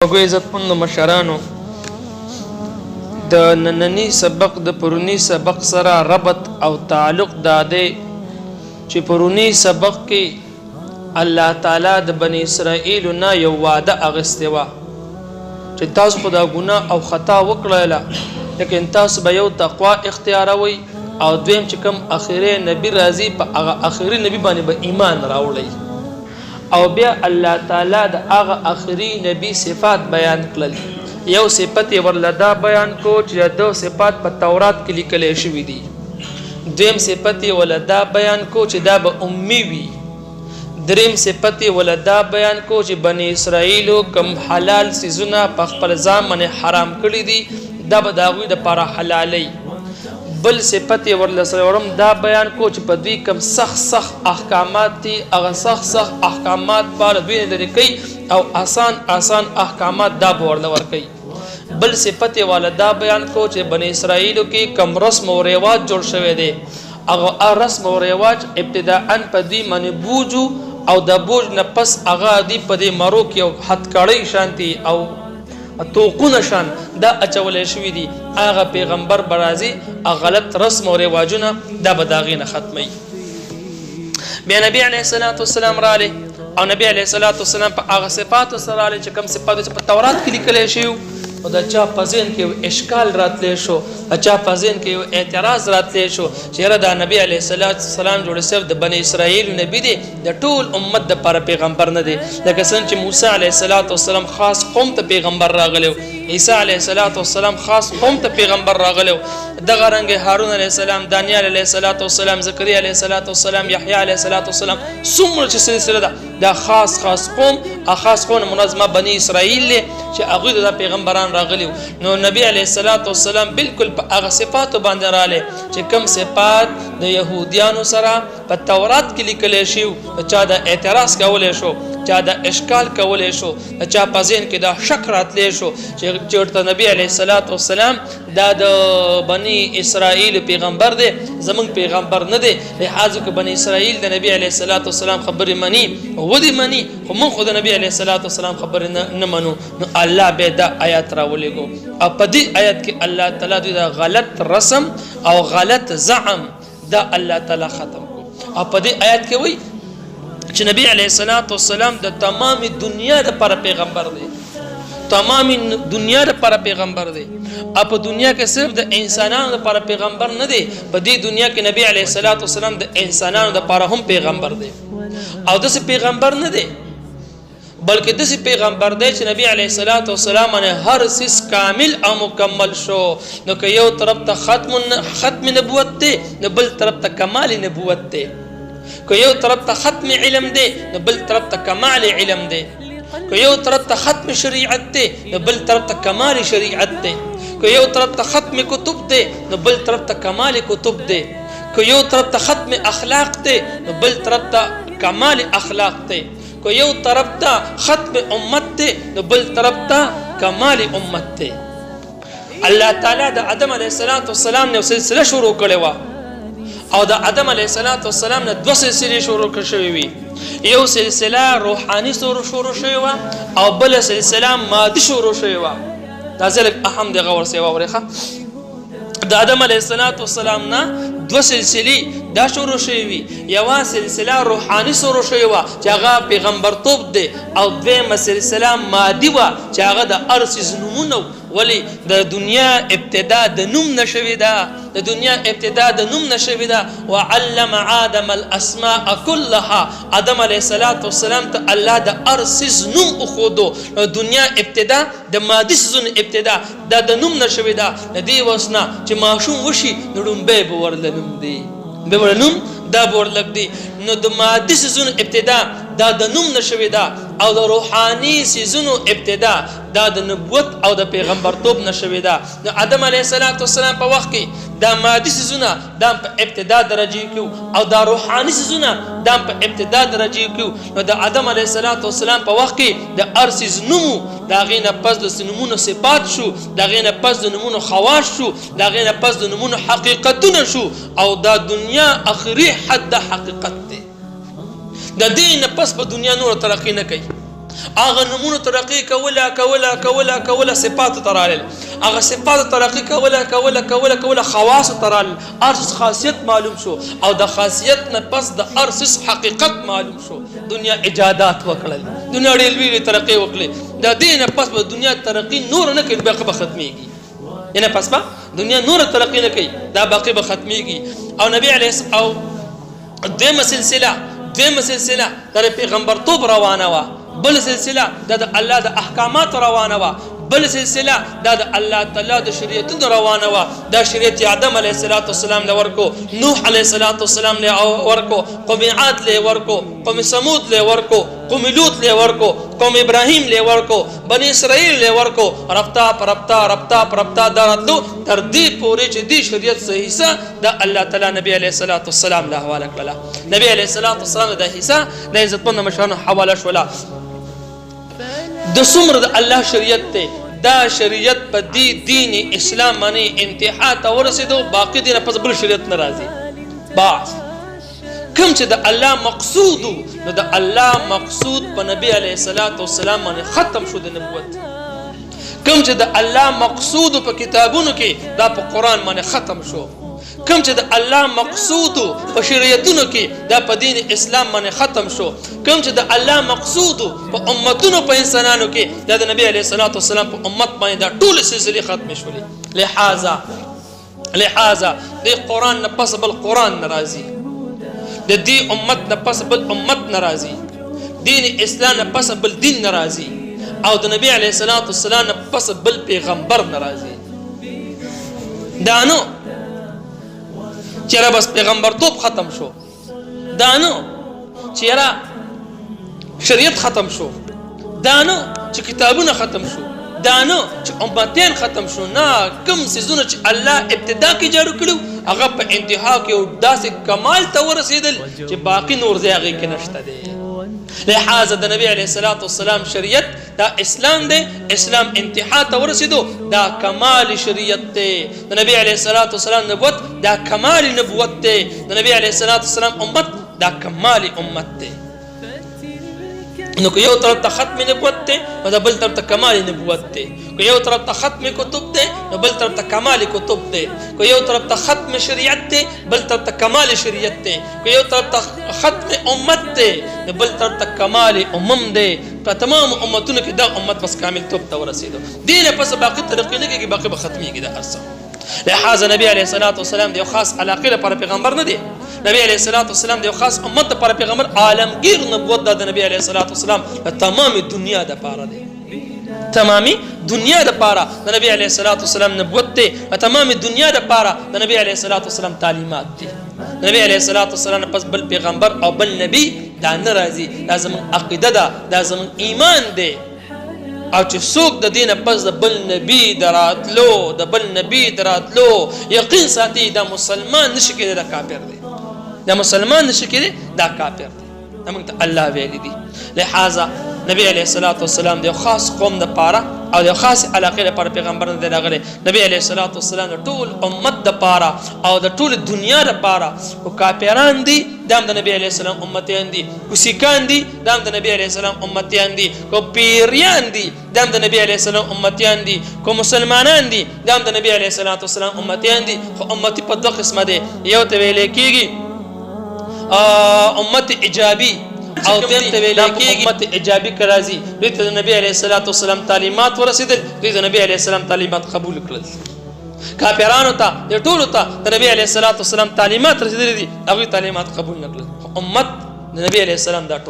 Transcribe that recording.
وګو عزتمنو مشرانو د نننی سبق د پرونی سبق سره ربط او تعلق داده چې پرونی سبق کې الله تعالی د بنی اسرائیل نه یو وعده اغستې و چې تاسو خدا ګناه او خطا وکړله لیکن تاسو به یو تقوا اختیاروي او دویم چې کوم اخیری نبی راځي په هغه اخیری نبی باندې به ایمان راوړئ او بیا الله تعالی د هغه اخري نبی صفات بیان کړل یو صفت ورلدا بیان کو چې د صفات په تورات کې لیکل شوی دي دویم صفت ولدا بیان کو چې دا به امي وي دریم صفت ولدا بیان کو چې بنی اسرائیل کم حلال سيزونه په خپل ځان باندې حرام کړی دي دا به داوی د لپاره حلالي بل صفت ورلسورم دا بیان کو چې په دوی کم سخت احکامات دي هغه سخت احکامات پر دوی لري کوي او آسان احکامات دا ورل ور کوي بل صفت والدا بیان کو چې بنی اسرائیل کې کم رسم او رواج جوړ شوی دی هغه رسم او رواج ابتداء په دوی باندې بوجو او د بوج نه پس هغه دی په دې مرو کې حد کړی شانتي او توقونه شان دا اچول شوی دي هغه پیغمبر برازي غلط رسم او رواجونه دا بداغینه ختمي بیا نبی علیه الصلاۃ والسلام را لې او نبی علیه الصلاۃ والسلام په هغه صفات سره لې چې کوم صفات په تورات کې لیکل شوی او دا چا پزین کې اشکال راتلی شو چا پزین کې اعتراض راتلی شو چې دا نبی علیه الصلاۃ والسلام جوړ صرف د بنی اسرائیل نبی دی د ټول امت د پر پیغمبر نه دی لکه څنګه چې موسی علیه السلام خاص قوم ته پیغمبر راغلو عیسی علیه السلام خاص قوم ته پیغمبر راغلو دغه رنګ هارون علیه السلام دانیال علیه السلام زکریا علیه السلام یحیی علیه السلام څومره چې سلسله ده دا خاص قوم خاص قوم منظمه بنی اسرائیل چې هغه د پیغمبران راغلیو نو نبی علیه السلام بالکل په هغه صفات باندې رااله چې کوم صفات د يهوديانو سره په تورات کې لیکل شوی چا د اعتراض کولای شو چا د اشکال کولای شو چا پزین کې دا شک راتلی شو چې ورته نبی علیه السلام دا د بنی اسرائیل پیغمبر دی زمونږ پیغمبر نه دی لہذا که بنی اسرائیل د نبی علیه السلام خبرې مني ودی مني خو موږ خو د نبی علیه السلام خبرې نه منو نو الله به دا آیات راولېږو او په دې آیات کې الله تعالی دوی دا غلط رسم او غلط زعم دا الله تعالی ختم کو او په دې آیات کې وایي چې نبی علیه السلام د تمام دنیا لپاره پیغمبر دی تمام دنیا لپاره پیغمبر دی په دنیا کې صرف د انسانانو لپاره پیغمبر نه دی په دې دنیا کې نبی علیه السلام د انسانانو لپاره هم پیغمبر دی او داسې پیغمبر نه دی بلکې داسې پیغمبر دی چې نبی علیه السلام باندې هر څیز کامل او مکمل شو نو که یو طرف ته ختم نبوت دی نو بل طرف ته کمال نبوت دی که یو طرف ته ختم علم دی نو بل طرف ته کمال علم دی که یو طرف ته ختم شریعت دی نو بل طرف ته کمال شریعت دی که یو طرف ته ختم کتب دی نو بل طرف ته کمال کتب دی که یو طرف ته ختم اخلاق دی نو بل طرف ته کمال اخلاق دی که یو طرف ته ختم امت دی نو بل طرف ته کمال امت دی الله تعالی د آدم علیه السلام نه سلسله شروع کړې و او د آدم علیه السلام نه دوه سلسلې شروع شوې وي یو سلسله روحاني شروع شوې و او بل سلسله مادي شروع شوې و دا ځکه اهم دغه ورسېوا ورخه د آدم علیه السلام نه دوه سلسلې دا شروع شوې وي یو سلسله روحاني شروع شوې و چې هغه پیغمبرتوب دی او دویمه سلسله مادي و چې هغه د ارسیز نمونه ولی د دنیا ابتدا د نوم نشوي دا د دنیا ابتدا د نوم نشوي دا وعلم آدم الاسماء كلها آدم علیه السلام ته الله د ارسیز نوم اخودو دنیا ابتدا د مادي سيزون ابتدا دا د نوم نشوي دا دی وسنا چې ماشوم وشي نړم به ورلنم دی به ورنوم دا ورلګ دی نو د مادي سيزون ابتدا دا د نوم نشوي دا او د روحاني سيزونو ابتدا دا د نبوت او د پیغمبرتوب نشوي دا نو آدم علیه السلام په وخت کې دا مادي سيزونه دا په ابتدا درجه کې او دا روحاني سيزونه دا په ابتدا درجه کې نو د آدم علیه السلام په وخت کې د ارسیز نومو دا غینه پس د نمونه صفات شو دا غینه پس د نمونه خواص شو دا غینه پس د نمونه حقیقتونه شو او دا دنیا اخري حد حقیقت دی د دین پس په دنیا نور ترقی نه کوي هغه نمونه ترقی کوله صفات ترال هغه صفات ترقی کوله خواص ترال ارس خاصیت معلوم شو او د خاصیت نه پس د ارس حقیقت معلوم شو دنیا ایجادات وکړل دنیا ډېر لوی ترقی وکړي د دې نه پس په دنیا ترقی نور نه کوي باقي به ختميږي ینه پس با دنیا نور ترقی نه کوي دا باقي به ختميږي او نبی علیه او دمه سلسله در پیغمبر توب روانه وا بل سلسله د الله د احکامات روانه وا بل سلسله د الله تعالی د شریعت روانه وا د شریعت آدم علیه السلام له ورکو نوح علیه السلام له ورکو قوم عاد له ورکو قوم ثمود له ورکو قوم لوط له ورکو قوم ابراهیم له ورکو بنی اسرائیل له ورکو رفتا دراتلو تر دې پورې چې دې شریعت صحیح سه د الله تعالی نبی علیه السلام له حواله کړه نبی علیه السلام د حصہ د عزتمن مشرانو حواله شولا د څومره د الله شریعت ته دا شریعت په دین اسلام باندې انتها ته ورسېدو باقي دینه پس بل شریعت ناراضي بس کوم چې د الله مقصود نو د الله مقصود په نبی علیه السلام باندې ختم شو د نبوت کوم چې د الله مقصود په کتابونو کې دا په قران باندې ختم شو کوم چې د الله مقصود په شریعتونو کې دا په دین اسلام باندې ختم شو کوم چې د الله مقصود په امتونو په انسانانو کې دا د نبی علیه السلام په امت باندې دا ټول سلسله ختم شولې لہذا د قران نه پس بل قران ناراضي د دې امت نه پس بل امت ناراضي دین اسلام نه پس بل دین ناراضي او د نبی علیه السلام نه پس بل پیغمبر ناراضي دانو چیرې بس پیغمبر توپ ختم شو دانو چیرې شریعت ختم شو دانو چې کتابونه ختم شو دانو چې امتیان ختم شو نه کوم سيزونه چې الله ابتدا کې جوړ کړو هغه په انتها کې او داسې کمال ته ورسېدل چې باقي نور ځای هغه کې نشته دی لہذا د نبی علیه السلام شریعت دا اسلام دی اسلام انتها ته ورسېدو دا کمال شریعت دی د نبی علیه السلام نبوت دا کمال نبوت دی د نبی علیه السلام امت دا کمال امت دی نو که یو طرف ته ختم نبوت دی نو د بل طرف ته کمال نبوت دی که یو طرف ته ختم کتب دی نو بل طرف ته کمال کتب دی که یو طرف ته ختم شریعت دی بل طرف ته کمال شریعت دی که یو طرف ته ختم امت دی نو بل طرف ته کمال دی که تمام امتونو کې دا امت بس کامل توب ته ورسېدو دینه پس باقي ترقی نه کېږي باقي به ختمېږي دا هر څه لہذا نبی علیه السلام د یو خاص علاقې لپاره پیغمبر نه دی نبی علیه السلام د یو خاص امت لپاره پیغمبر عالمگیر نبوت د نبی علیه السلام تمام دنیا د پاره دی تمامي دنیا د پاره د نبی علیه السلام نبوت دی تمام دنیا د پاره د نبی علیه السلام تعلیمات دي نبی علیه السلام پس بل پیغمبر او بل نبی دا ناراضي لازم عقیده ده لازم ایمان دی او چې څوک د دینه پس د بل نبی دراتلو یقین ساتي دا مسلمان نشي کېدی دا کافر دی دا مسلمان نشي کېدی دا کافر دی موږ ته الله ویلي دي لہذا نبی علیه السلام د خاص قوم د پاره او د خاص علاقې لپاره پیغمبر نه دی راغلی نبی علیه السلام د ټول امت د پاره او د ټول دنیا د پاره او کافران دي دام د نبی علیه السلام امتیان دي کو سیکان دي دام د نبی علیه السلام امتیان دي کو پیریان دي دام د نبی علیه السلام امتیان دي کو مسلمانان دي دام د نبی علیه السلام امتیان دي خو امتی په دوه قسمه دي یو ته ویل کېږي امت ایجابي او دیم ته ویل کېږي امت ایجابي کرازي دوی ته د نبی علیه السلام تعلیمات ورسېدل دوی د نبی علیه السلام تعلیمات قبول کړل کافرانو ته د ټولو ته د نبی علیه السلام تعلیمات رسېدلي دي هغوی تعلیمات قبول نه کړل امت د نبی علیه السلام دا ټول